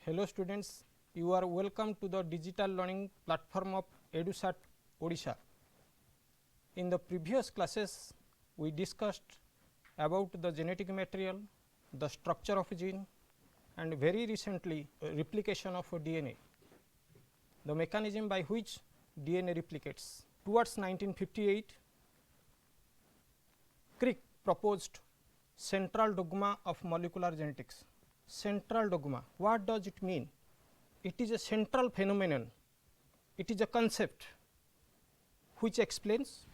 Hello students, you are welcome to the digital learning platform of EduSat Odisha. In the previous classes, we discussed about the genetic material, the structure of a gene, and very recently replication of a DNA, the mechanism by which DNA replicates. Towards 1958, Crick proposed central dogma of molecular genetics. Central dogma, what does it mean? It is a central phenomenon, it is a concept which explains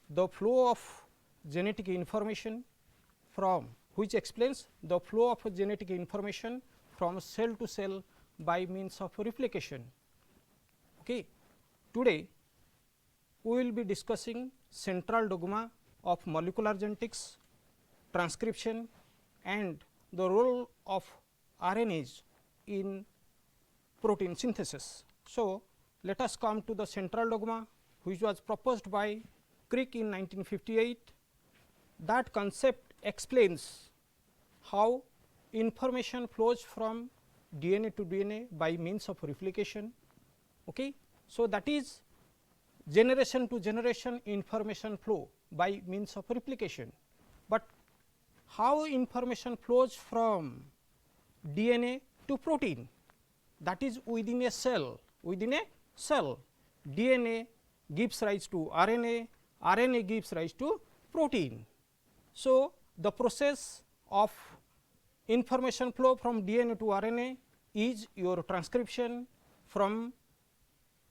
the flow of genetic information from cell to cell by means of replication. Okay. Today, we will be discussing central dogma of molecular genetics, transcription and the role of RNAs in protein synthesis. So, let us come to the central dogma which was proposed by Crick in 1958. That concept explains how information flows from DNA to DNA by means of replication. Okay. So, that is generation to generation information flow by means of replication, but how information flows from DNA to protein, that is within a cell. DNA gives rise to RNA, RNA gives rise to protein. So, the process of information flow from DNA to RNA is your transcription, from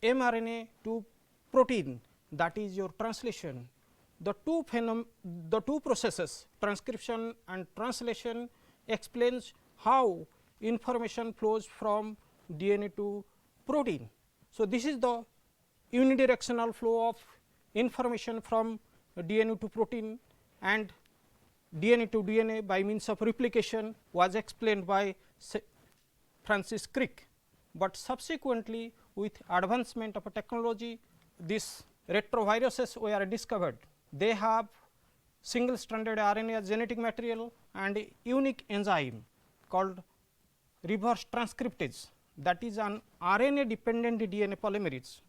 mRNA to protein, that is your translation. The two processes, transcription and translation, explains how information flows from DNA to protein. So, this is the unidirectional flow of information from DNA to protein, and DNA to DNA by means of replication was explained by Francis Crick, but subsequently with advancement of a technology, these retroviruses were discovered. They have single stranded RNA as genetic material and a unique enzyme called reverse transcriptase, that is an RNA dependent DNA polymerase,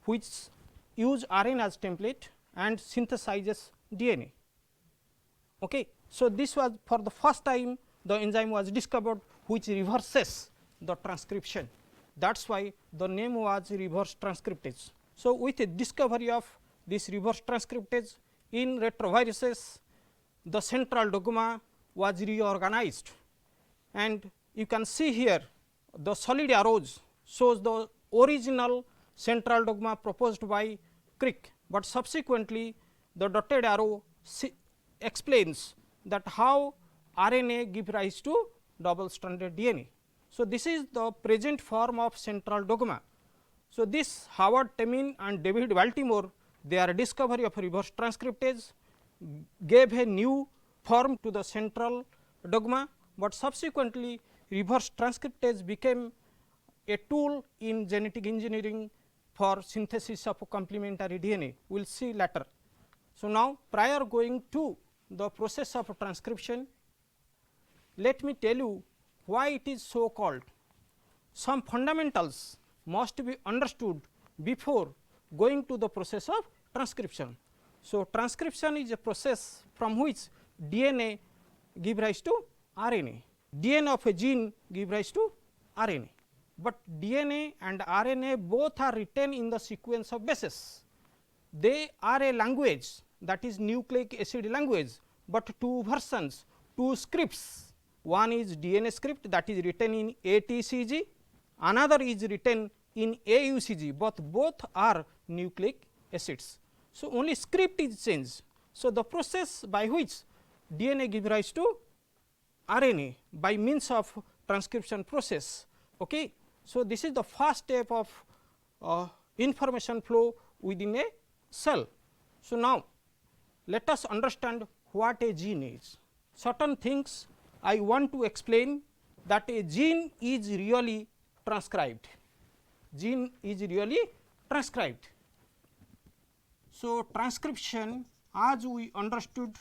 which use RNA as template and synthesizes DNA. Okay. So, this was for the first time the enzyme was discovered which reverses the transcription, that is why the name was reverse transcriptase. So, with the discovery of this reverse transcriptase in retroviruses, the central dogma was reorganized, and you can see here the solid arrows shows the original central dogma proposed by Crick, but subsequently the dotted arrow explains that how RNA give rise to double stranded DNA. So, this is the present form of central dogma. So, this Howard Temin and David Baltimore, their discovery of reverse transcriptase gave a new form to the central dogma, but subsequently reverse transcriptase became a tool in genetic engineering for synthesis of complementary DNA. We will see later. So, now prior going to the process of transcription, let me tell you why it is so called. Some fundamentals must be understood before going to the process of transcription. So, transcription is a process from which DNA give rise to RNA, DNA of a gene give rise to RNA, but DNA and RNA both are written in the sequence of bases. They are a language, that is nucleic acid language, but two versions, two scripts. One is DNA script, that is written in ATCG, another is written in AUCG, but both are nucleic acids. So, only script is changed. So, the process by which DNA give rise to RNA by means of transcription process. Okay. So, this is the first step of information flow within a cell. So, now let us understand what a gene is. Certain things I want to explain, that a gene is really transcribed. Gene is really transcribed. So, transcription, as we understood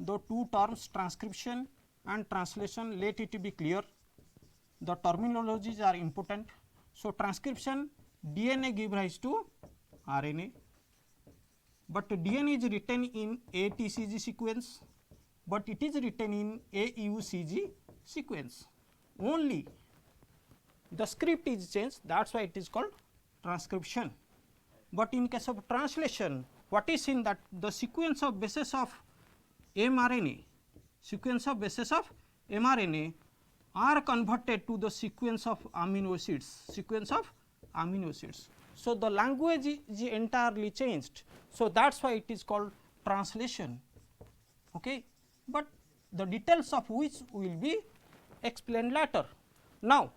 the two terms transcription and translation, let it be clear. The terminologies are important. So, transcription, DNA give rise to RNA, but DNA is written in ATCG sequence, but it is written in AUCG sequence. Only the script is changed, that is why it is called transcription. But in case of translation, what is in that the sequence of bases of mRNA, are converted to the sequence of amino acids, So, the language is entirely changed. So, that is why it is called translation. Okay. But the details of which will be explained later. Now,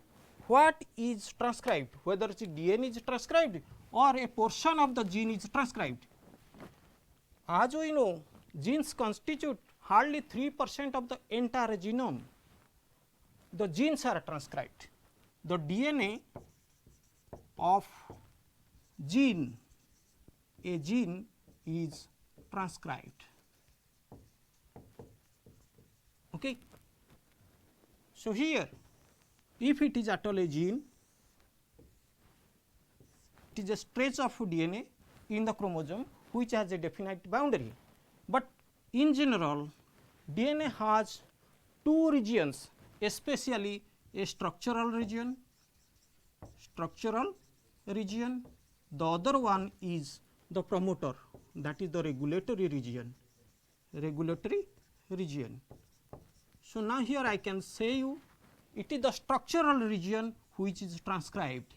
what is transcribed, whether it is DNA is transcribed or a portion of the gene is transcribed. As we know, genes constitute hardly 3% of the entire genome. The genes are transcribed. The DNA of gene, a gene is transcribed. Okay. So, here if it is at all a gene, it is a stretch of DNA in the chromosome which has a definite boundary, but in general DNA has two regions, especially a structural region, the other one is the promoter, that is the regulatory region. So, now here I can say you it is the structural region which is transcribed,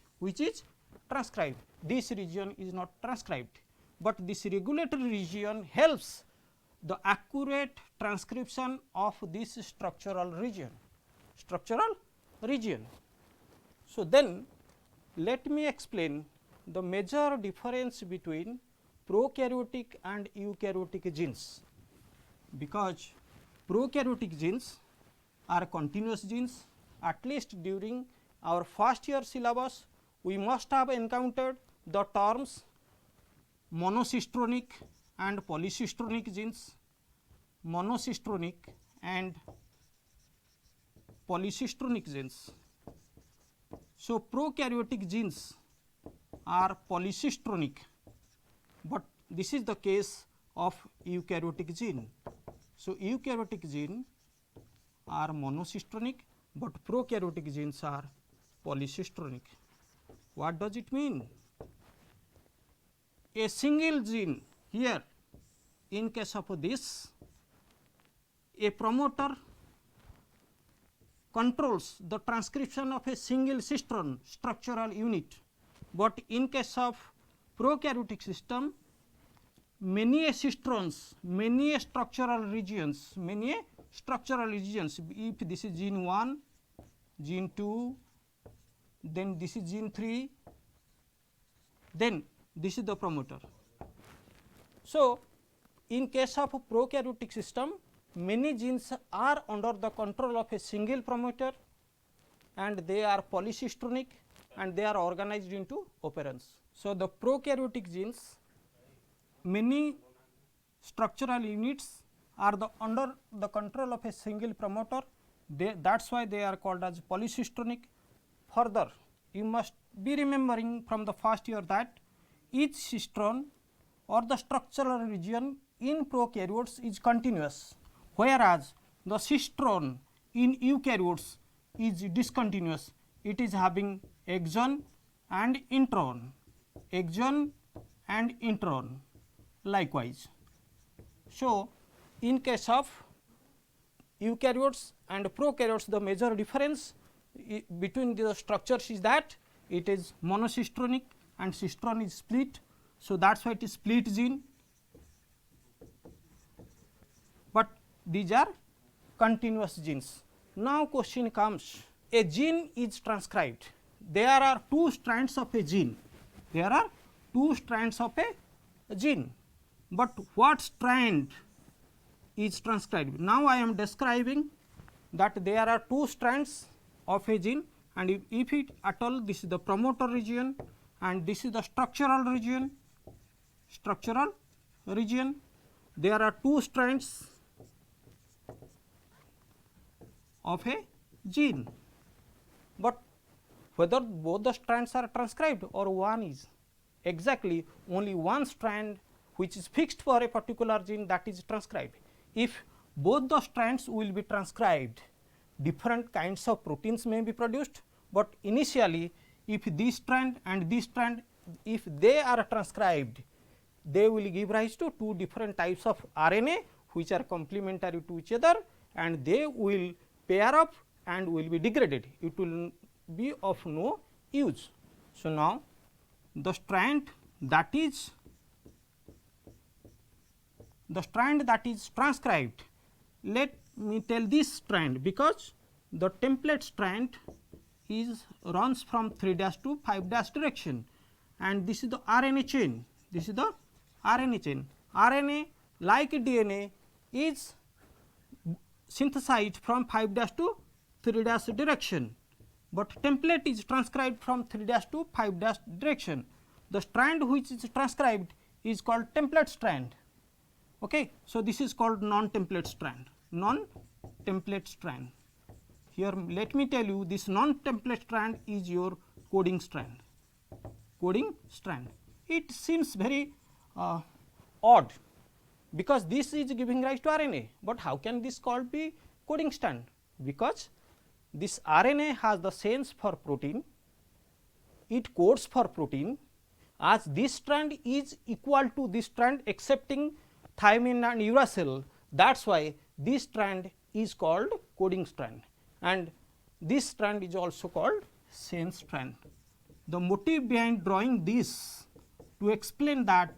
this region is not transcribed, but this regulatory region helps the accurate transcription of this structural region. So, then let me explain the major difference between prokaryotic and eukaryotic genes, because prokaryotic genes are continuous genes. At least during our first year syllabus, we must have encountered the terms monocystronic and polycystronic genes, So, prokaryotic genes are polycystronic, but this is the case of eukaryotic gene. So, eukaryotic gene are monocystronic, but prokaryotic genes are polycystronic. What does it mean? A single gene here, in case of this, a promoter controls the transcription of a single cistron structural unit, but in case of prokaryotic system, many cistrons, many structural regions, if this is gene 1, gene 2, then this is gene 3, then this is the promoter. So, in case of a prokaryotic system, many genes are under the control of a single promoter and they are polycystronic and they are organized into operons. So, the prokaryotic genes, many structural units are under the control of a single promoter, that is why they are called as polycystronic. Further, you must be remembering from the first year that each cistron or the structural region in prokaryotes is continuous, whereas the cistron in eukaryotes is discontinuous. It is having exon and intron, likewise. So, in case of eukaryotes and prokaryotes, the major difference between the structures is that it is monocystronic and cistron is split. So, that is why it is split gene, but these are continuous genes. Now, question comes, a gene is transcribed, there are two strands of a gene, but what strand is transcribed? Now, I am describing that there are two strands of a gene, and if it at all, this is the promoter region and this is the structural region, there are two strands of a gene, but whether both the strands are transcribed or one is, exactly only one strand which is fixed for a particular gene, that is transcribed. If both the strands will be transcribed, different kinds of proteins may be produced, but initially if this strand and this strand, if they are transcribed, they will give rise to two different types of RNA which are complementary to each other, and they will pair up and will be degraded. It will be of no use. So, now the strand that is transcribed, let me tell this strand, because the template strand is runs from 3' to 5' direction, and this is the RNA chain. This is the RNA chain. RNA, like DNA, is synthesized from 5' to 3' direction, but template is transcribed from 3' to 5' direction. The strand which is transcribed is called template strand. Okay. So, this is called non-template strand, non-template strand. Here let me tell you, this non-template strand is your coding strand, coding strand. It seems very odd, because this is giving rise to RNA, but how can this called be coding strand? Because this RNA has the sense for protein, it codes for protein, as this strand is equal to this strand excepting thymine and uracil. That is why this strand is called coding strand, and this strand is also called sense strand. The motive behind drawing this to explain that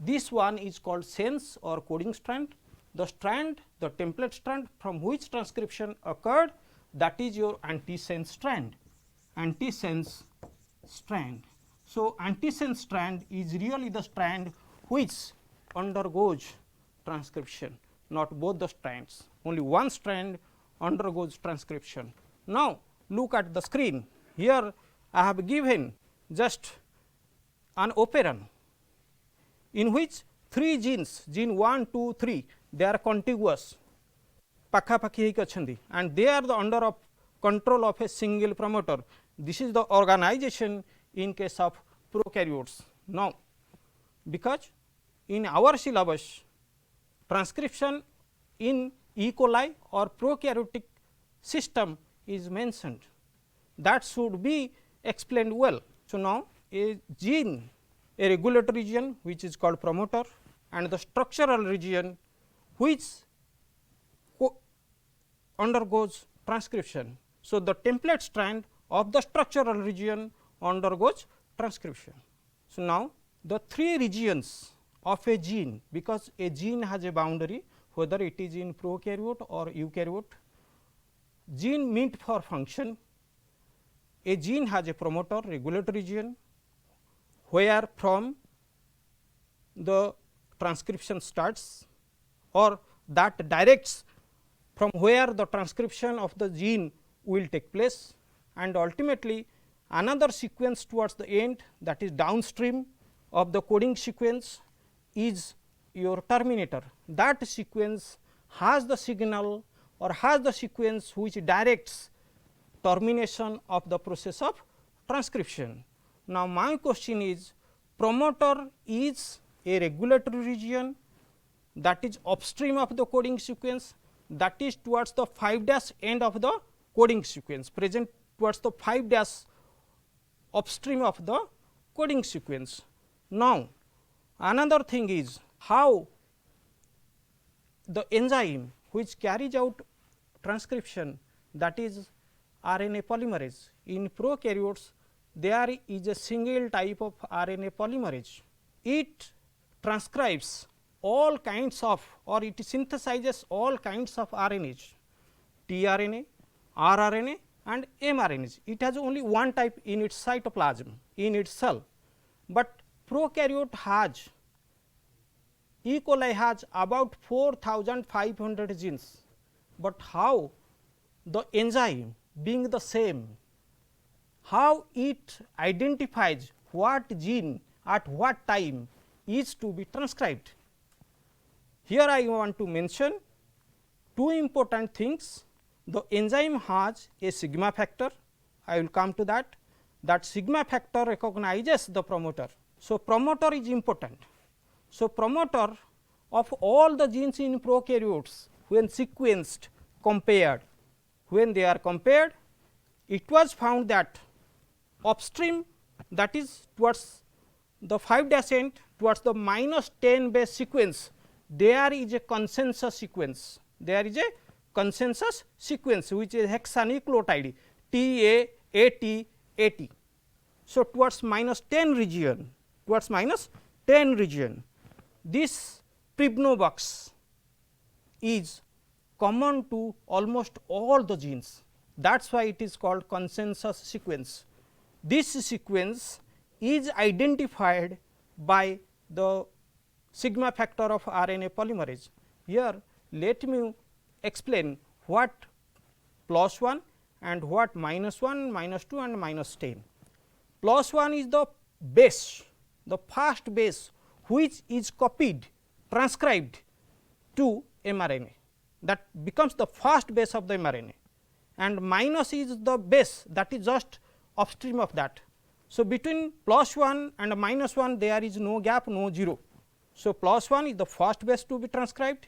this one is called sense or coding strand, the template strand from which transcription occurred, that is your antisense strand, antisense strand. So, antisense strand is really the strand which undergoes transcription, not both the strands, only one strand undergoes transcription. Now, look at the screen. Here I have given just an operon in which 3 genes, gene 1, 2, 3, they are contiguous, pakha-pakhi hoiki, and they are the under of control of a single promoter. This is the organization in case of prokaryotes. Now, because in our syllabus transcription in E. coli or prokaryotic system is mentioned, that should be explained well. So, now a gene, a regulatory region which is called promoter, and the structural region which undergoes transcription. So, the template strand of the structural region undergoes transcription. So, now the 3 regions of a gene, because a gene has a boundary whether it is in prokaryote or eukaryote, gene meant for function. A gene has a promoter, regulatory region, where from the transcription starts, or that directs from where the transcription of the gene will take place, and ultimately another sequence towards the end, that is downstream of the coding sequence, is your terminator. That sequence has the signal or has the sequence which directs termination of the process of transcription. Now, my question is, promoter is a regulatory region that is upstream of the coding sequence, that is towards the 5' end of the coding sequence, present towards the 5' upstream of the coding sequence. Now, another thing is how the enzyme which carries out transcription, that is RNA polymerase. In prokaryotes, there is a single type of RNA polymerase. It transcribes all kinds of, or it synthesizes all kinds of RNAs, tRNA, rRNA and mRNAs. It has only one type in its cytoplasm, in its cell, but prokaryote has, E. coli has about 4,500 genes, but how the enzyme being the same, how it identifies what gene at what time is to be transcribed. Here I want to mention 2 important things. the enzyme has a sigma factor, I will come to that. That sigma factor recognizes the promoter. So, promoter is important. So, promoter of all the genes in prokaryotes when sequenced compared, when they are compared, it was found that upstream, that is towards the 5' end towards the -10 base sequence, there is a consensus sequence. There is a consensus sequence which is hexanucleotide T A A T A T. So, towards -10 region, towards -10 region, this Pribno box is common to almost all the genes. That is why it is called consensus sequence. This sequence is identified by the sigma factor of RNA polymerase. Here let me explain what +1 and what -1, -2 and -10. +1 is the base, the first base which is copied, transcribed to mRNA, that becomes the first base of the mRNA, and minus is the base that is just upstream of that. So, between +1 and -1 there is no gap, no 0. So, +1 is the first base to be transcribed,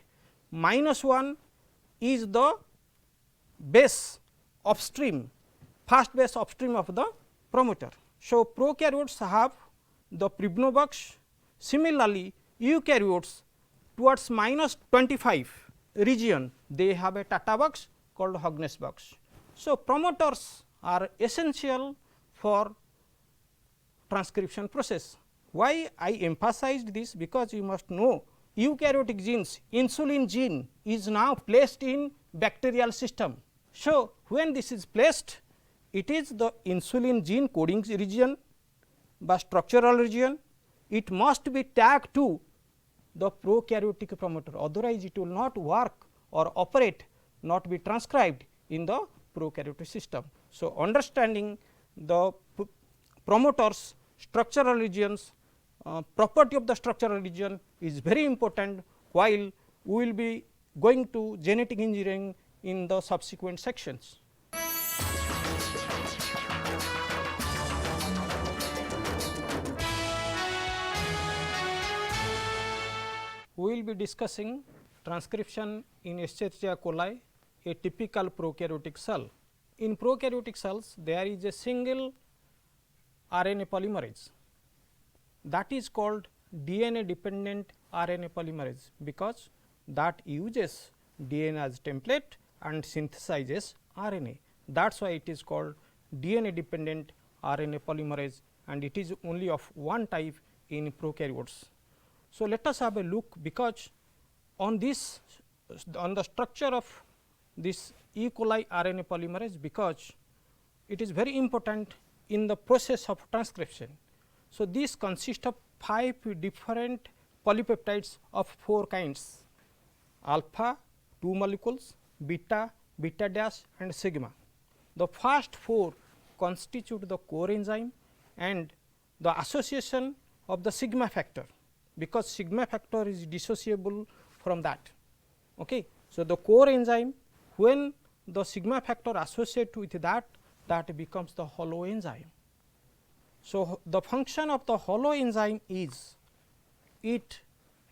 -1 is the base upstream, first base upstream of the promoter. So, prokaryotes have the Pribno box. Similarly, eukaryotes towards -25 region they have a Tata box called Hogness box. So, promoters are essential for transcription process. Why I emphasized this? Because you must know eukaryotic genes, insulin gene is now placed in bacterial system. So, when this is placed, it is the insulin gene coding region by structural region, it must be tagged to the prokaryotic promoter, otherwise it will not work or operate, not be transcribed in the prokaryotic system. So, understanding the promoters, structural regions, property of the structural region is very important, while we will be going to genetic engineering in the subsequent sections. We will be discussing transcription in Escherichia coli, a typical prokaryotic cell. In prokaryotic cells, there is a single RNA polymerase, that is called DNA dependent RNA polymerase, because that uses DNA as template and synthesizes RNA. That is why it is called DNA dependent RNA polymerase, and it is only of one type in prokaryotes. So, let us have a look, because on this, on the structure of this E. coli RNA polymerase, because it is very important in the process of transcription. So, this consists of 5 different polypeptides of 4 kinds: alpha 2 molecules, beta, beta dash and sigma. The first 4 constitute the core enzyme and the association of the sigma factor, because sigma factor is dissociable from that. Okay. So, the core enzyme, when the sigma factor associate with that, that becomes the hollow enzyme. So, the function of the hollow enzyme is it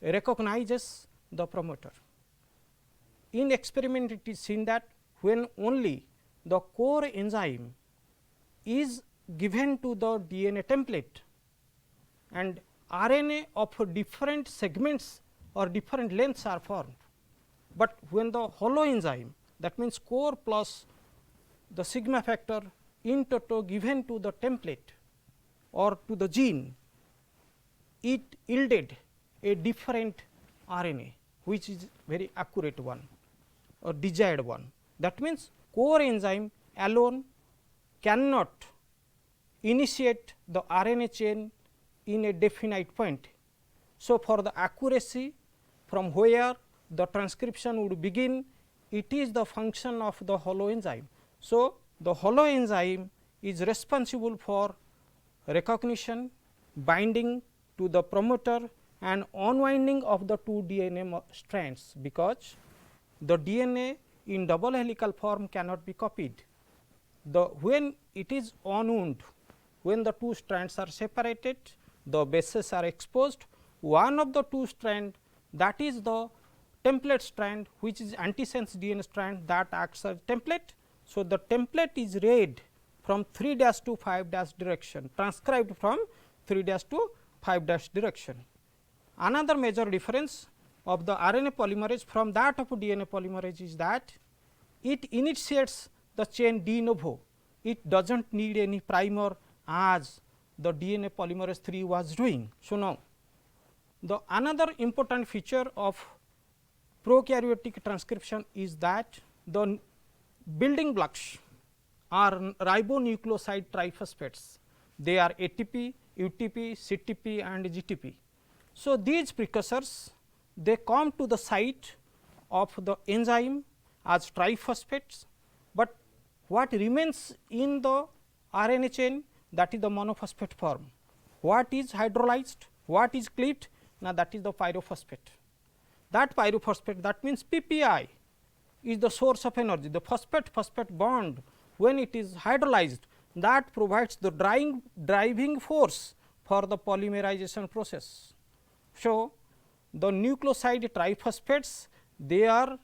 recognizes the promoter. In experiment, it is seen that when only the core enzyme is given to the DNA template and RNA of different segments or different lengths are formed, but when the hollow enzyme, that means core plus the sigma factor in toto given to the template or to the gene, it yielded a different RNA, which is very accurate one or desired one. That means, core enzyme alone cannot initiate the RNA chain in a definite point. So, for the accuracy from where the transcription would begin, it is the function of the hollow enzyme. So, the hollow enzyme is responsible for recognition, binding to the promoter and unwinding of the 2 DNA strands, because the DNA in double helical form cannot be copied. When it is unwound, when the two strands are separated, the bases are exposed, one of the two strand, that is the template strand, which is antisense DNA strand, that acts as template. So, the template is read from 3 dash to 5 dash direction, transcribed from 3 dash to 5 dash direction. Another major difference of the RNA polymerase from that of DNA polymerase is that it initiates the chain de novo. It does not need any primer as the DNA polymerase 3 was doing. So, now the another important feature of prokaryotic transcription is that the building blocks are ribonucleoside triphosphates. They are ATP, UTP, CTP and GTP. So, these precursors, they come to the site of the enzyme as triphosphates, but what remains in the RNA chain, that is the monophosphate form. What is hydrolyzed, what is cleaved? Now, that is the pyrophosphate. That pyrophosphate, that means PPI, is the source of energy. The phosphate phosphate bond, when it is hydrolyzed, that provides the driving force for the polymerization process. So, the nucleoside triphosphates, they are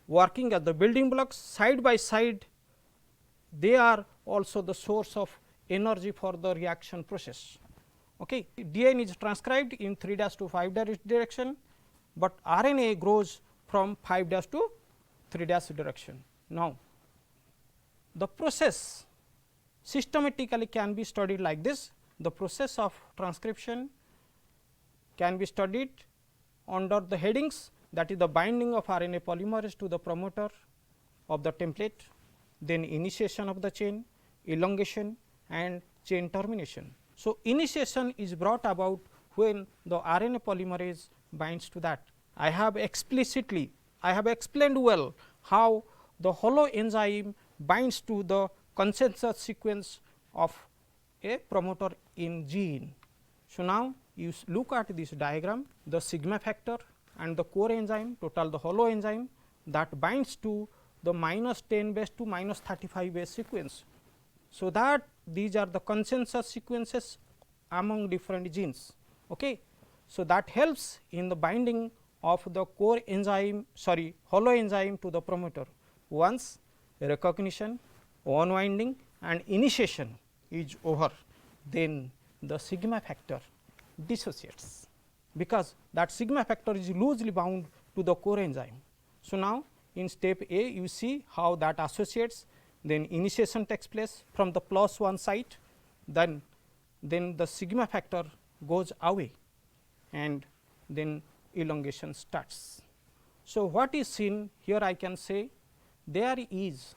working as the building blocks side by side, they are also the source of energy for the reaction process. Okay. DNA is transcribed in 3 dash to 5 dash direction, but RNA grows from 5 dash to 3 dash direction. Now, the process systematically can be studied like this. The process of transcription can be studied under the headings, that is the binding of RNA polymerase to the promoter of the template, then initiation of the chain, elongation and chain termination. So, initiation is brought about when the RNA polymerase binds to that. I have explained well how the hollow enzyme binds to the consensus sequence of a promoter in gene. So, now you look at this diagram, the sigma factor and the core enzyme, total the hollow enzyme that binds to the -10 base to -35 base sequence. So, that these are the consensus sequences among different genes. Okay. So, that helps in the binding of the core enzyme, hollow enzyme to the promoter. Once recognition, unwinding and initiation is over, then the sigma factor dissociates, because that sigma factor is loosely bound to the core enzyme. So, now in step A you see how that associates, then initiation takes place from the +1 site, then the sigma factor goes away and then elongation starts. So, what is seen here, I can say there is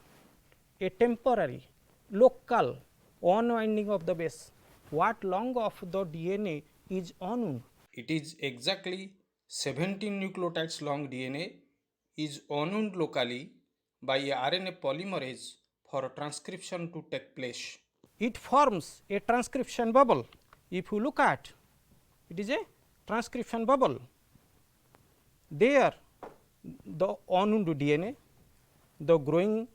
a temporary local unwinding of the base. What long of the DNA is unwound? It is exactly 17 nucleotides long DNA is unwound locally by a RNA polymerase for transcription to take place. It forms a transcription bubble. If you look at, it is a transcription bubble. There the unwound DNA, the growing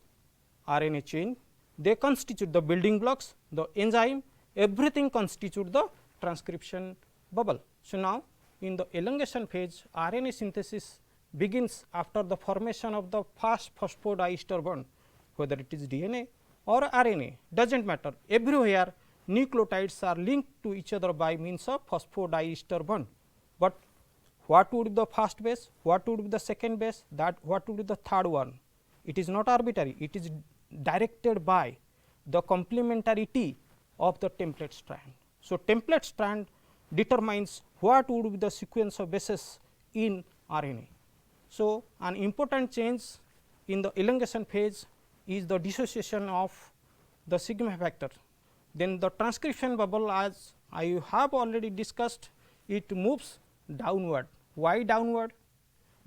RNA chain, they constitute the building blocks, the enzyme, everything constitute the transcription bubble. So, now in the elongation phase, RNA synthesis begins after the formation of the first phosphodiester bond, whether it is DNA or RNA, does not matter. Everywhere nucleotides are linked to each other by means of phosphodiester bond. But what would be the first base, what would be the second base, that what would be the third one? It is not arbitrary, it is directed by the complementarity of the template strand. So, template strand determines what would be the sequence of bases in RNA. So, an important change in the elongation phase is the dissociation of the sigma factor. Then the transcription bubble, as I have already discussed, it moves downward. Why downward?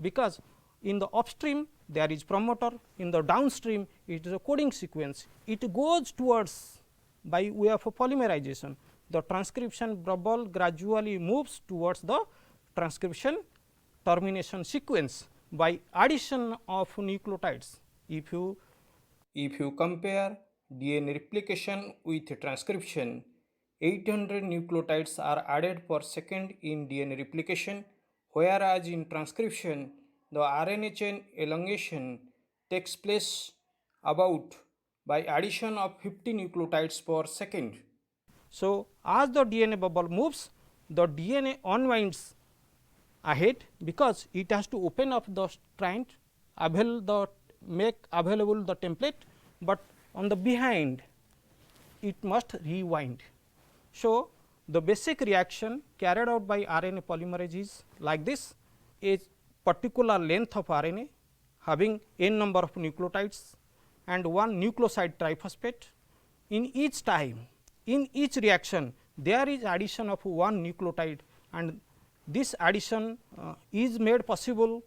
Because in the upstream there is promoter, in the downstream it is a coding sequence. It goes towards by way of a polymerization. The transcription bubble gradually moves towards the transcription termination sequence by addition of nucleotides. If you compare DNA replication with transcription, 800 nucleotides are added per second in DNA replication, whereas in transcription, the RNA chain elongation takes place about by addition of 50 nucleotides per second. So, as the DNA bubble moves, the DNA unwinds ahead because it has to open up the strand, make available the template, but on the behind it must rewind. So, the basic reaction carried out by RNA polymerase is like this: a particular length of RNA having n number of nucleotides and one nucleoside triphosphate. In each time, in each reaction, there is addition of one nucleotide, and this addition is made possible,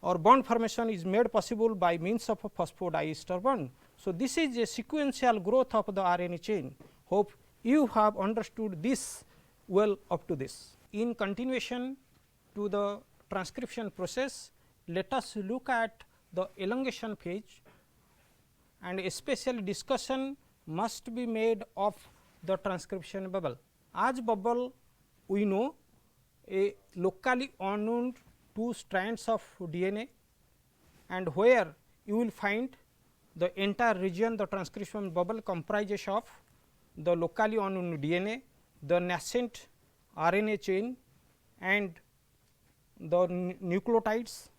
or bond formation is made possible by means of a phosphodiester bond. So, this is a sequential growth of the RNA chain. Hope you have understood this well up to this. In continuation to the transcription process, let us look at the elongation phase, and a special discussion must be made of the transcription bubble. As bubble, we know a locally unwound two strands of DNA, and where you will find the entire region, the transcription bubble comprises of the locally unwound DNA, the nascent RNA chain and the nucleotides,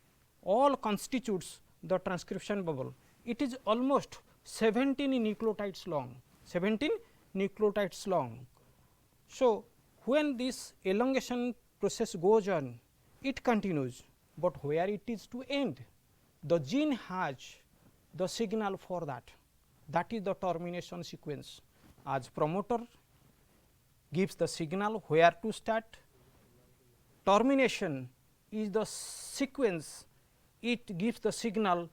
all constitutes the transcription bubble. It is almost 17 nucleotides long, 17 nucleotides long. So, when this elongation process goes on, it continues, but where it is to end? The gene has the signal for that, that is the termination sequence. As promoter gives the signal where to start, termination is the sequence, it gives the signal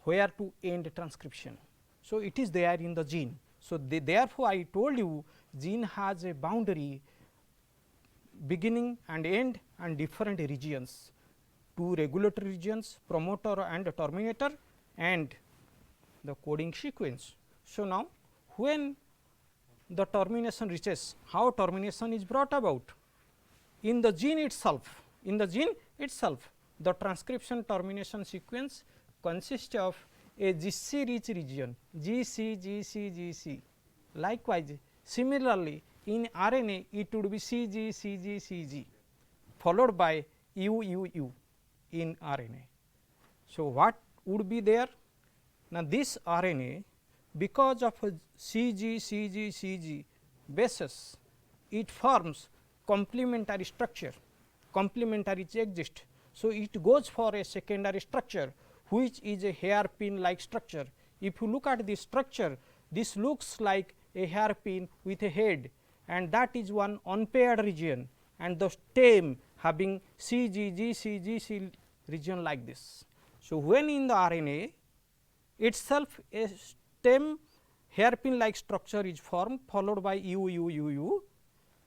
where to end transcription. So, it is there in the gene. So, therefore, I told you gene has a boundary, beginning and end and different regions, two regulatory regions, promoter and terminator, and the coding sequence. So, now when the termination reaches, how termination is brought about? In the gene itself, the transcription termination sequence consists of a GC rich region, GC, GC, GC. Likewise, similarly, in RNA it would be CG, CG, CG, followed by U, U, U in RNA. So, what would be there? Now, this RNA, because of a CG, CG, CG basis, it forms complementary structure, complementary exist. So, it goes for a secondary structure, which is a hairpin like structure. If you look at this structure, this looks like a hairpin with a head, and that is one unpaired region, and the stem having CG, GC, GC region like this. So, when in the RNA itself a stem hairpin like structure is formed, followed by U, U, U, U,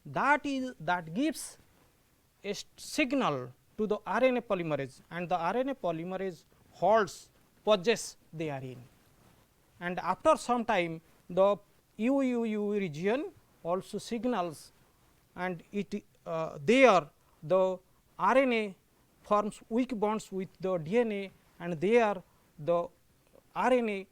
that gives a signal to the RNA polymerase, and the RNA polymerase halts, pauses therein, and after some time the U, U, U region also signals, and it there the RNA forms weak bonds with the DNA, and there the RNA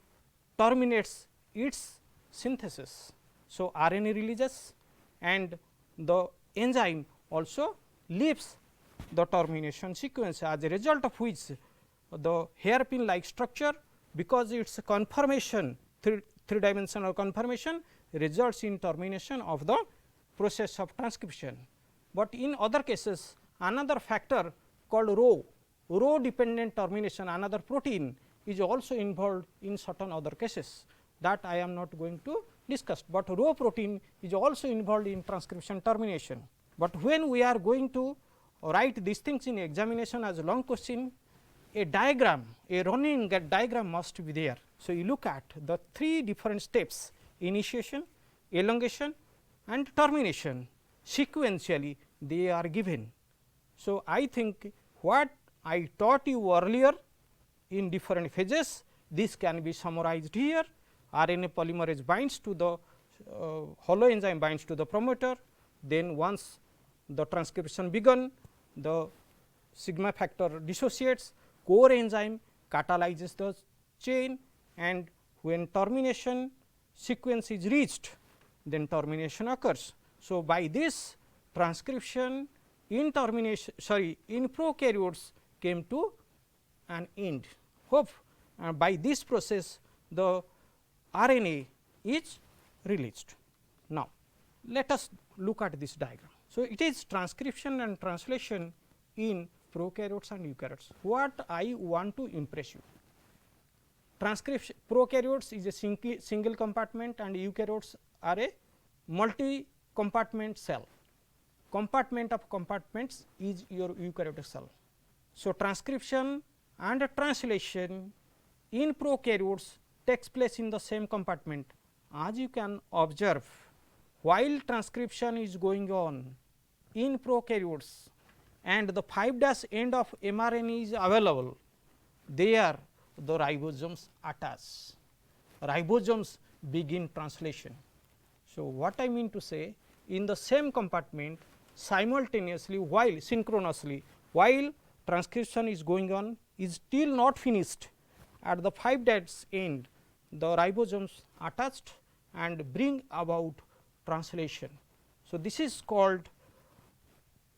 terminates its synthesis. So, RNA releases, and the enzyme also leaves the termination sequence, as a result of which the hairpin like structure, because its conformation, three dimensional conformation, results in termination of the process of transcription. But in other cases, another factor called Rho dependent termination, another protein is also involved in certain other cases, that I am not going to discuss, but Rho protein is also involved in transcription termination. But when we are going to write these things in examination as a long question, a diagram, a running diagram must be there. So, you look at the three different steps: initiation, elongation and termination. Sequentially they are given. So, I think what I taught you earlier in different phases this can be summarized here. RNA polymerase binds to the hollow enzyme binds to the promoter, then once the transcription begun, the sigma factor dissociates, core enzyme catalyzes the chain, and when termination sequence is reached, then termination occurs. So, by this transcription in in prokaryotes came to an end. Hope by this process the RNA is released. Now, let us look at this diagram. So, it is transcription and translation in prokaryotes and eukaryotes. What I want to impress you? Transcription prokaryotes is a single compartment and eukaryotes are a multi compartment cell. Compartment of compartments is your eukaryotic cell. So, transcription and translation in prokaryotes takes place in the same compartment. As you can observe, while transcription is going on in prokaryotes and the 5' end of mRNA is available, there the ribosomes attach. Ribosomes begin translation. So, what I mean to say, in the same compartment simultaneously while synchronously while transcription is going on is still not finished, at the 5' end the ribosomes attached and bring about translation. So, this is called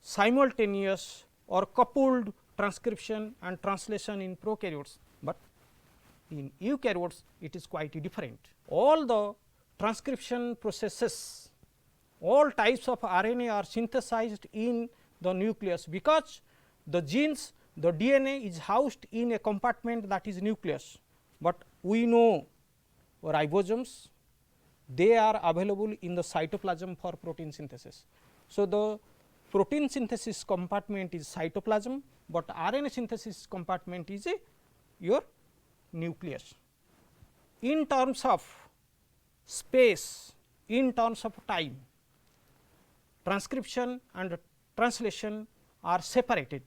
simultaneous or coupled transcription and translation in prokaryotes, but in eukaryotes it is quite different. All the transcription processes, all types of RNA are synthesized in the nucleus, because the genes, the DNA is housed in a compartment that is nucleus, but we know ribosomes, they are available in the cytoplasm for protein synthesis. So, the protein synthesis compartment is cytoplasm, but RNA synthesis compartment is your nucleus. In terms of space, in terms of time, transcription and translation are separated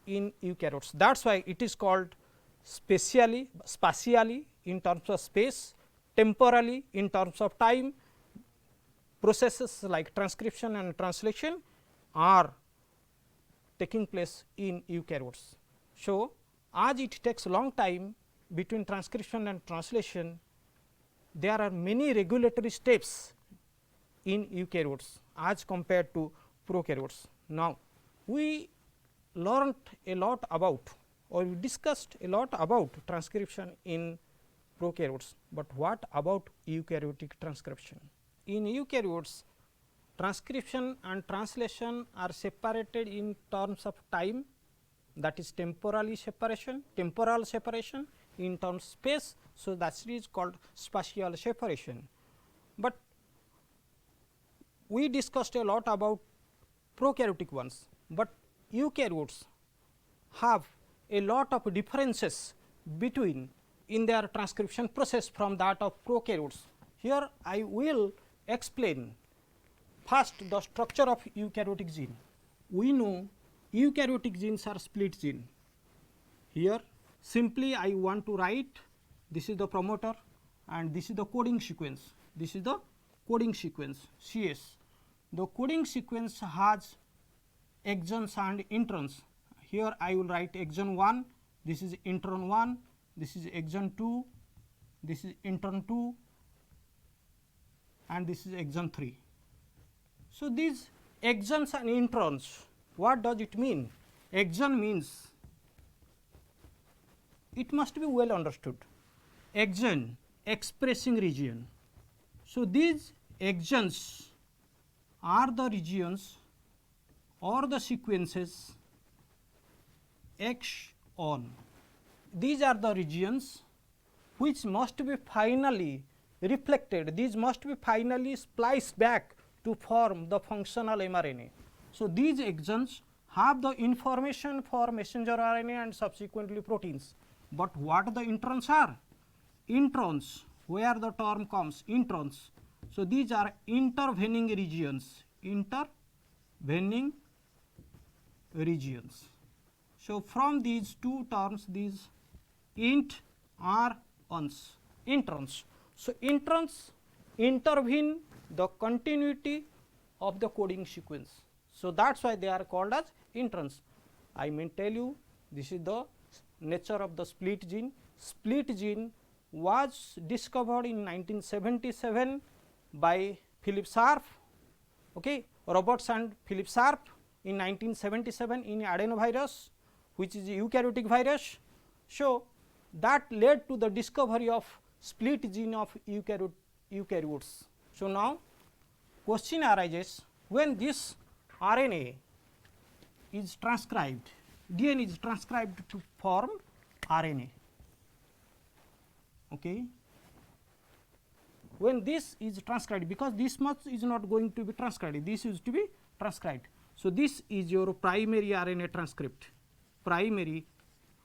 in eukaryotes. That is why it is called spatially in terms of space, temporally in terms of time. Processes like transcription and translation are taking place in eukaryotes. So, as it takes long time between transcription and translation, there are many regulatory steps in eukaryotes as compared to prokaryotes. Now, we learned a lot about, or we discussed a lot about transcription in prokaryotes, but what about eukaryotic transcription? In eukaryotes, transcription and translation are separated in terms of time, that is temporal separation, in terms of space. So, that is called spatial separation. But we discussed a lot about prokaryotic ones, but eukaryotes have a lot of differences between in their transcription process from that of prokaryotes. Here I will explain first the structure of eukaryotic gene. We know eukaryotic genes are split gene. Here simply I want to write, this is the promoter and this is the coding sequence. This is the coding sequence CS. The coding sequence has exons and introns. Here I will write exon 1, this is intron 1, this is exon 2, this is intron 2 and this is exon 3. So, these exons and introns, what does it mean? Exon means, it must be well understood, exon expressing region. So, these exons are the regions or the sequences exon. These are the regions which must be finally reflected, these must be finally spliced back to form the functional mRNA. So, these exons have the information for messenger RNA and subsequently proteins, but what the introns are? Introns, where the term comes, introns. So, these are intervening regions, intervening regions. So, from these two terms, these int are introns. So, introns intervene the continuity of the coding sequence. So, that is why they are called as introns. I may tell you this is the nature of the split gene. Split gene was discovered in 1977 by Philip Sharp, okay, Roberts and Philip Sharp in 1977 in adenovirus, which is a eukaryotic virus. So, that led to the discovery of split gene of eukaryotes. So, now question arises, when this RNA is transcribed, DNA is transcribed to form RNA. Okay. When this is transcribed, because this much is not going to be transcribed, this is to be transcribed. So, this is your primary RNA transcript, primary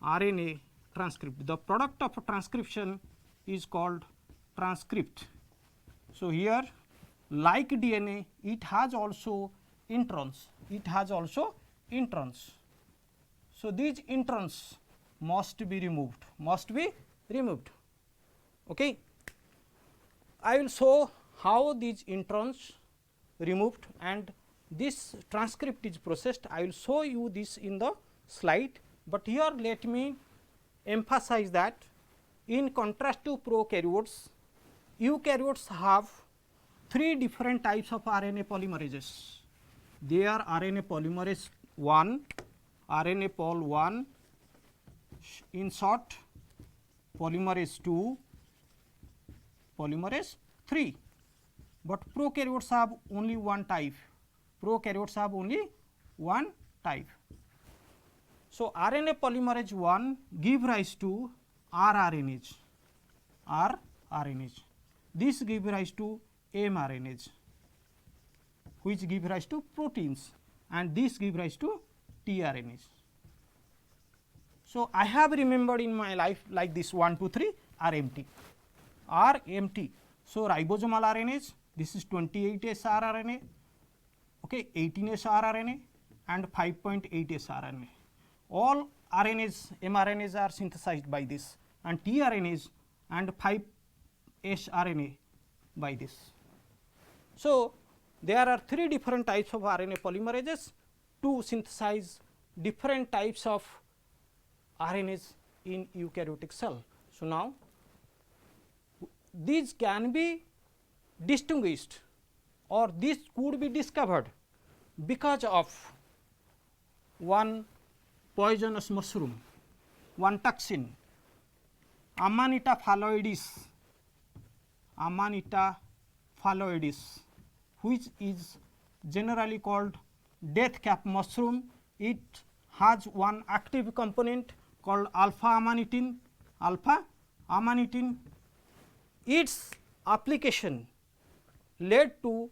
RNA transcript. The product of transcription is called transcript. So, here like DNA, it has also introns, it has also introns. So, these introns must be removed, must be removed. Okay. I will show how these introns removed and this transcript is processed. I will show you this in the slide, but here let me emphasize that in contrast to prokaryotes, eukaryotes have 3 different types of RNA polymerases. They are RNA polymerase 1, RNA pol 1, in short polymerase 2, polymerase 3, but prokaryotes have only one type. Prokaryotes have only one type. So, RNA polymerase 1 give rise to rRNAs, rRNAs. This give rise to mRNAs, which give rise to proteins, and this give rise to tRNAs. So, I have remembered in my life like this 1, 2, 3 RMT. RMT. So, ribosomal RNAs, this is 28S rRNA, okay, 18S rRNA and 5.8S rRNA. All RNAs, mRNAs are synthesized by this, and tRNAs and 5S RNA by this. So, there are 3 different types of RNA polymerases to synthesize different types of RNAs in eukaryotic cell. So, now these can be distinguished or this could be discovered because of one poisonous mushroom, one toxin, Amanita phalloides, Amanita phalloides, which is generally called death cap mushroom. It has one active component called alpha amanitin, alpha amanitin. Its application led to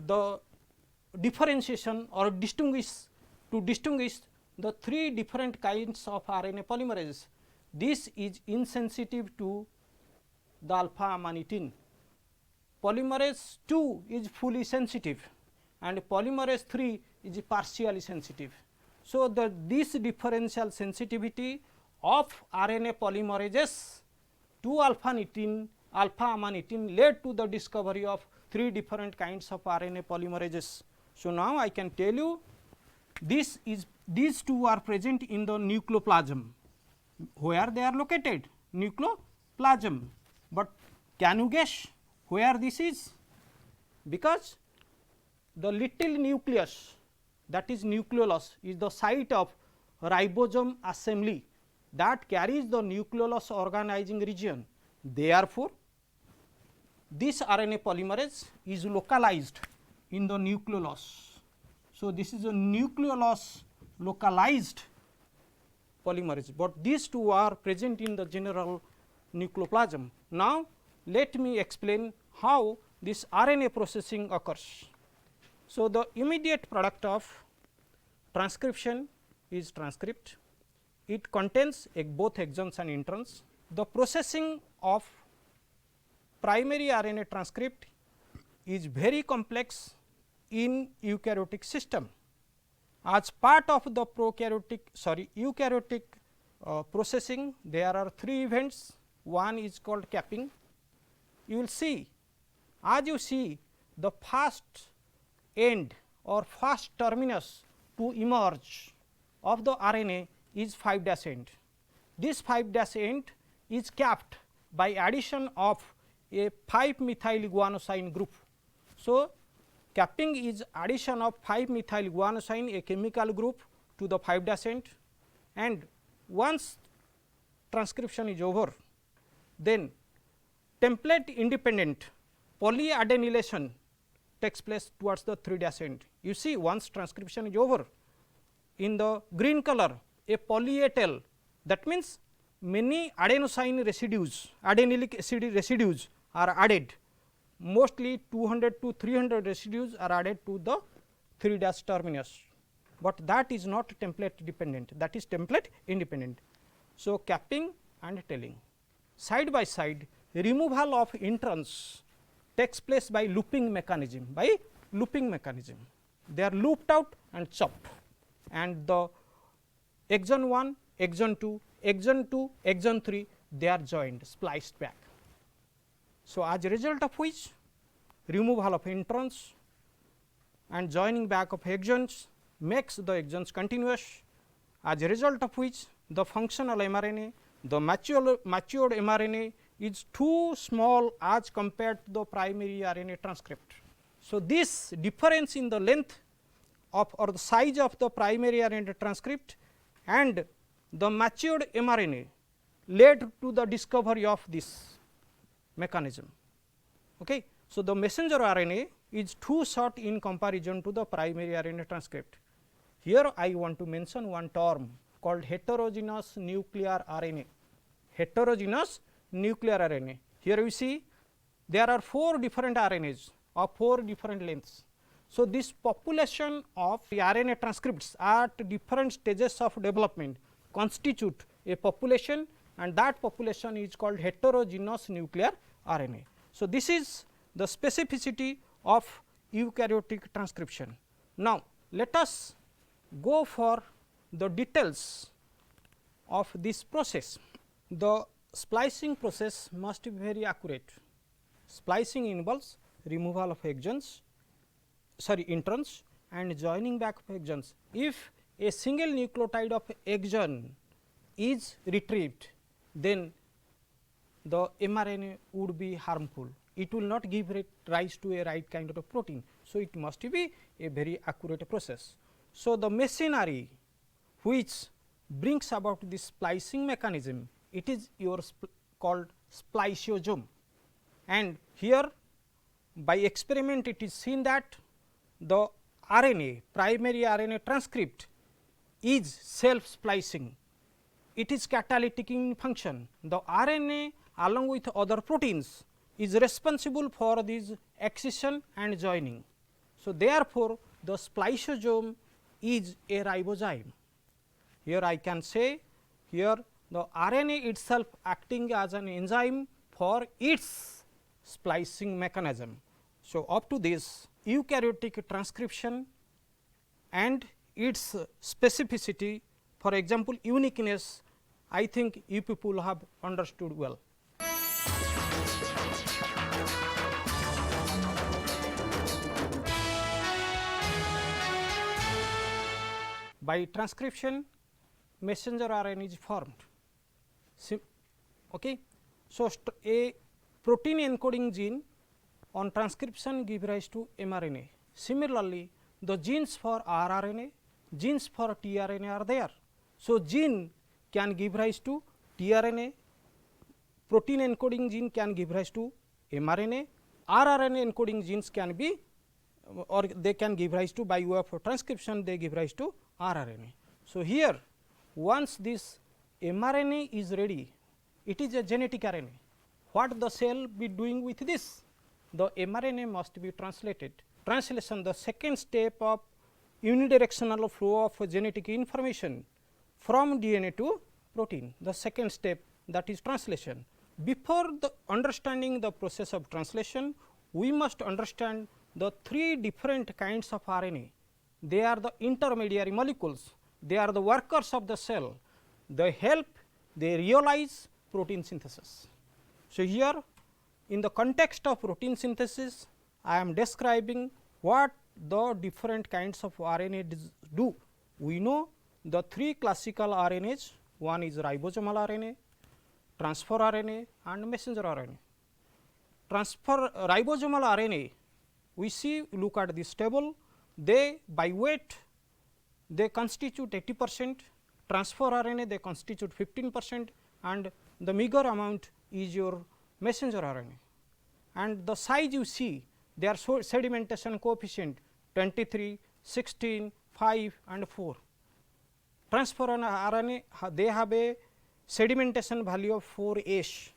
the differentiation or distinguish the 3 different kinds of RNA polymerases. This is insensitive to the alpha amanitin. Polymerase 2 is fully sensitive and polymerase 3 is partially sensitive. So, this differential sensitivity of RNA polymerases to alpha amanitin led to the discovery of 3 different kinds of RNA polymerases. So, now I can tell you these 2 are present in the nucleoplasm. Where they are located? Nucleoplasm. But can you guess where this is? Because the little nucleus, that is nucleolus, is the site of ribosome assembly that carries the nucleolus organizing region. Therefore, this RNA polymerase is localized in the nucleolus. So, this is a nucleolus localized polymerase, but these 2 are present in the general nucleoplasm. Now, let me explain how this RNA processing occurs. So, the immediate product of transcription is transcript. It contains both exons and introns. The processing of primary RNA transcript is very complex in eukaryotic system. As part of the eukaryotic processing, there are 3 events. one is called capping. You will see, as you see, the first end or first terminus to emerge of the RNA is 5' end. This 5' end is capped by addition of a 5-methyl guanosine group. So, capping is addition of 5-methyl guanosine, a chemical group, to the 5' end, and once transcription is over, then template independent polyadenylation takes place towards the 3' end. You see, once transcription is over, in the green color a polyatel, that means many adenosine residues, adenylic acid residues are added, mostly 200 to 300 residues are added to the 3' terminus, but that is not template dependent, that is template independent. So, capping and tailing. Side by side, removal of introns takes place by looping mechanism, they are looped out and chopped, and the exon 1, exon 2, exon 3 they are joined, spliced back. So, as a result of which removal of introns and joining back of exons makes the exons continuous, as a result of which the functional mRNA, the matured mRNA is too small as compared to the primary RNA transcript. So, this difference in the length of or the size of the primary RNA transcript and the matured mRNA led to the discovery of this mechanism. Okay. So, the messenger RNA is too short in comparison to the primary RNA transcript. Here I want to mention one term called heterogeneous nuclear RNA. Heterogeneous nuclear RNA. Here we see there are 4 different RNAs of 4 different lengths. So, this population of the RNA transcripts at different stages of development constitute a population, and that population is called heterogeneous nuclear RNA. So, this is the specificity of eukaryotic transcription. Now, let us go for the details of this process. The splicing process must be very accurate. Splicing involves removal of introns and joining back of exons. If a single nucleotide of exon is retrieved, then the mRNA would be harmful. It will not give rise to a right kind of a protein. So, it must be a very accurate process. So, the machinery which brings about this splicing mechanism, it is called spliceosome, and here by experiment it is seen that the RNA, primary RNA transcript is self splicing, it is catalytic in function. The RNA along with other proteins is responsible for this excision and joining. So, therefore, the spliceosome is a ribozyme. Here I can say here the RNA itself acting as an enzyme for its splicing mechanism. So, up to this eukaryotic transcription and its specificity, for example, uniqueness, I think you people have understood well. By transcription, messenger RNA is formed. Okay. So, a protein encoding gene on transcription give rise to mRNA. Similarly, the genes for rRNA, genes for tRNA are there. So, gene can give rise to tRNA, protein encoding gene can give rise to mRNA, rRNA encoding genes can be or they can give rise to, by way of transcription they give rise to rRNA. So, here once this mRNA is ready, it is a genetic RNA. What the cell be doing with this? The mRNA must be translated. Translation, the second step of unidirectional flow of genetic information from DNA to protein. The second step, that is translation. Before the understanding the process of translation, we must understand the 3 different kinds of RNA. They are the intermediary molecules, they are the workers of the cell, they help, they realize protein synthesis. So, here in the context of protein synthesis, I am describing what the different kinds of RNA do. We know the three classical RNAs, one is ribosomal RNA, transfer RNA and messenger RNA. Ribosomal RNA, we see, look at this table, they by weight they constitute 80%, transfer RNA they constitute 15%, and the meager amount is your messenger RNA. And the size you see, their sedimentation coefficient 23, 16, 5 and 4. Transfer RNA they have a sedimentation value of 4s,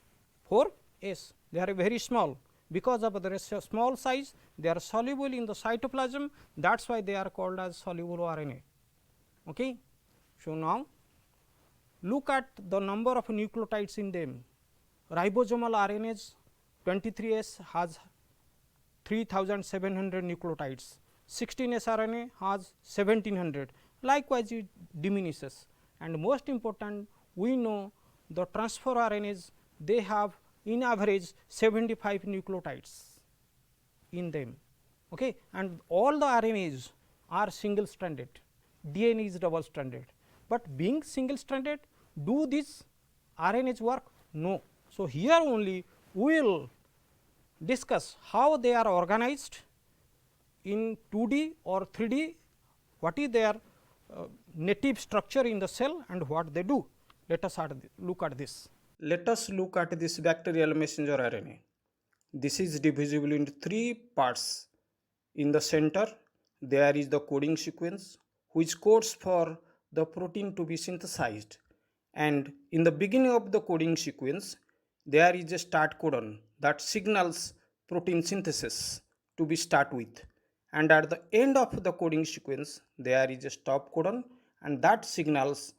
4s, they are very small. Because of their small size, they are soluble in the cytoplasm, that is why they are called as soluble RNA. Okay. So, now look at the number of nucleotides in them. Ribosomal RNAs 23s has 3700 nucleotides, 16s RNA has 1700, likewise it diminishes. And most important, we know the transfer RNAs they have in average 75 nucleotides in them, okay. And all the RNAs are single stranded, DNA is double stranded, but being single stranded, do these RNAs work? No. So, here only we will discuss how they are organized in 2D or 3D, what is their native structure in the cell and what they do. Let us look at this. Let us look at this bacterial messenger RNA. This is divisible into three parts. In the center, there is the coding sequence which codes for the protein to be synthesized, and in the beginning of the coding sequence, there is a start codon that signals protein synthesis to be start with, and at the end of the coding sequence, there is a stop codon and that signals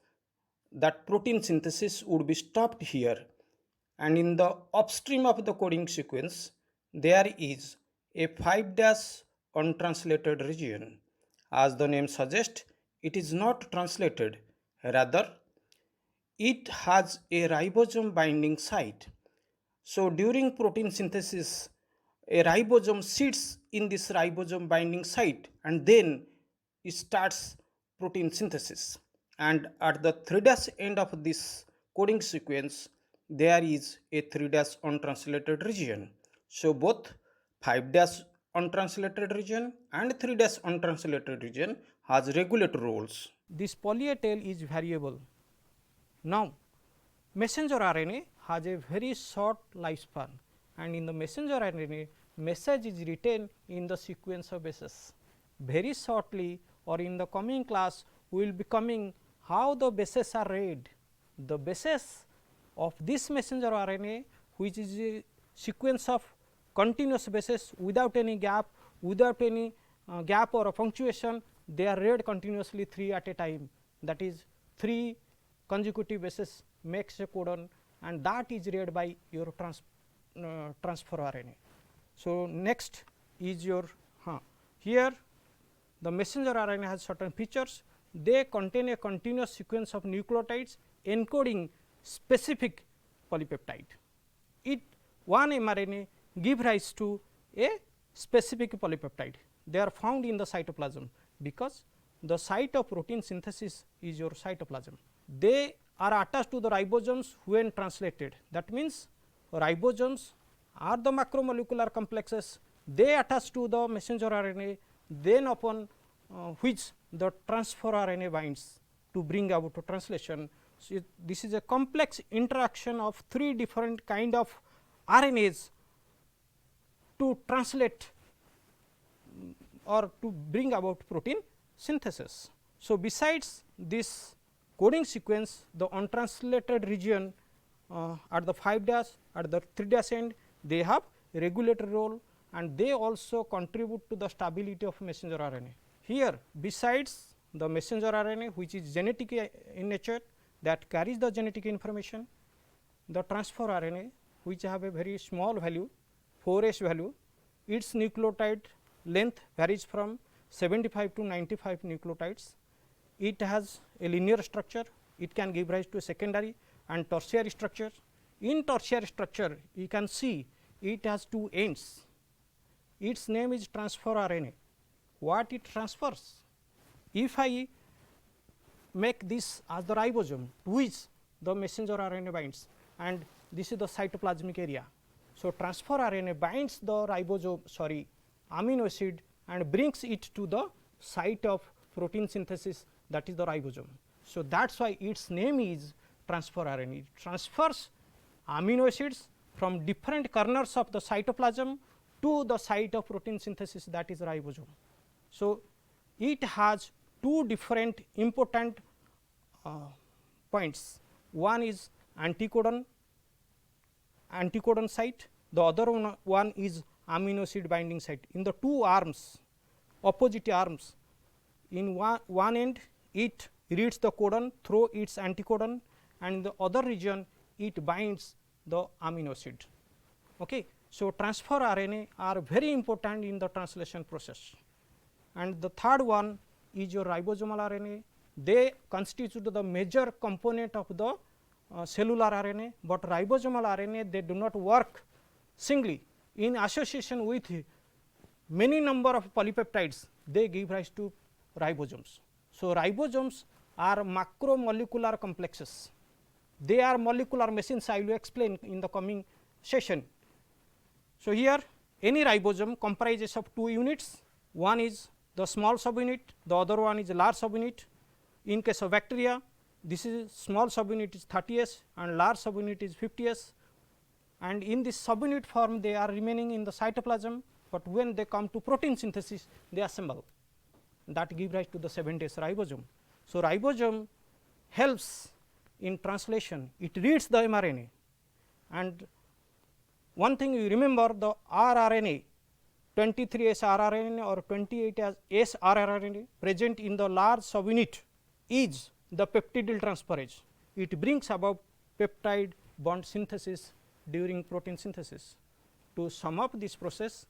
that protein synthesis would be stopped here, and in the upstream of the coding sequence there is a 5' untranslated region. As the name suggests, it is not translated, rather it has a ribosome binding site. So, during protein synthesis, a ribosome sits in this ribosome binding site and then it starts protein synthesis. And at the 3' end of this coding sequence, there is a 3' untranslated region. So, both 5' untranslated region and 3' untranslated region has regulatory roles. This poly-A tail is variable. Now, messenger RNA has a very short lifespan, and in the messenger RNA, message is written in the sequence of bases. Very shortly, or in the coming class, we will be coming how the bases are read. The bases of this messenger RNA, which is a sequence of continuous bases without any gap, gap or a punctuation, they are read continuously 3 at a time, that is 3 consecutive bases makes a codon, and that is read by your transfer RNA. So, next is your here the messenger RNA has certain features, they contain a continuous sequence of nucleotides encoding specific polypeptide. One mRNA give rise to a specific polypeptide, they are found in the cytoplasm, because the site of protein synthesis is your cytoplasm. They are attached to the ribosomes when translated, that means ribosomes are the macromolecular complexes, they attach to the messenger RNA, then upon which the transfer RNA binds to bring about a translation. So, this is a complex interaction of 3 different kind of RNAs to translate or to bring about protein synthesis. So, besides this coding sequence, the untranslated region at the 5' at the 3' end, they have regulatory role and they also contribute to the stability of messenger RNA. Here, besides the messenger RNA, which is genetic in nature, that carries the genetic information, the transfer RNA, which have a very small value, 4s value, its nucleotide length varies from 75 to 95 nucleotides. It has a linear structure, it can give rise to a secondary and tertiary structure. in tertiary structure you can see it has two ends. Its name is transfer RNA. What it transfers? If I make this as the ribosome to which the messenger RNA binds, and this is the cytoplasmic area. So, transfer RNA binds the ribosome amino acid and brings it to the site of protein synthesis, that is the ribosome. So, that is why its name is transfer RNA. It transfers amino acids from different corners of the cytoplasm to the site of protein synthesis, that is ribosome. So, it has two different important points. One is anticodon site, the other one is amino acid binding site. In the two arms, opposite arms, in one end it reads the codon through its anticodon, and in the other region it binds the amino acid. Okay. So, transfer RNA are very important in the translation process. And the third one is your ribosomal RNA. They constitute the major component of the cellular RNA, but ribosomal RNA they do not work singly. In association with many number of polypeptides, they give rise to ribosomes. So, ribosomes are macromolecular complexes. They are molecular machines, I will explain in the coming session. So, here any ribosome comprises of two units, one is the small subunit, the other one is a large subunit. In case of bacteria, this is small subunit is 30S and large subunit is 50S, and in this subunit form they are remaining in the cytoplasm, but when they come to protein synthesis they assemble, that give rise to the 7S ribosome. So, ribosome helps in translation, it reads the mRNA, and one thing you remember, the rRNA 23S rRNA or 28S rRNA present in the large subunit is the peptidyl transferase. It brings about peptide bond synthesis during protein synthesis. To sum up this process,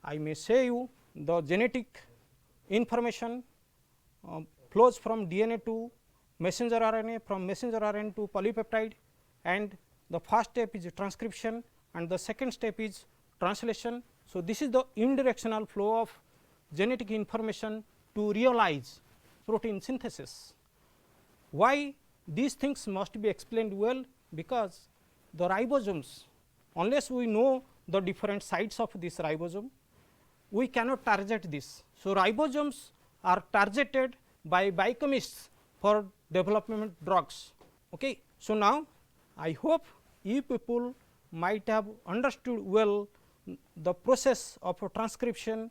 I may say you the genetic information flows from DNA to messenger RNA, from messenger RNA to polypeptide, and the first step is transcription and the second step is translation. So, this is the unidirectional flow of genetic information to realize protein synthesis. Why these things must be explained well? Because the ribosomes, unless we know the different sites of this ribosome, we cannot target this. So, ribosomes are targeted by biochemists for development drugs. Okay. So, now I hope you people might have understood well the process of transcription,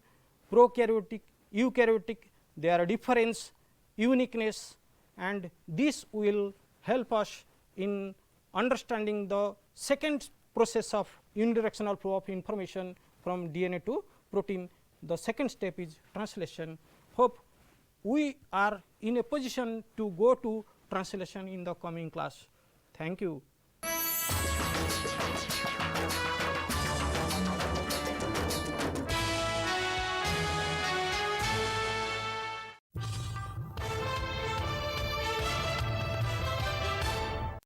prokaryotic, eukaryotic, their difference, uniqueness, and this will help us in understanding the second process of unidirectional flow of information from DNA to protein. The second step is translation. Hope we are in a position to go to translation in the coming class. Thank you.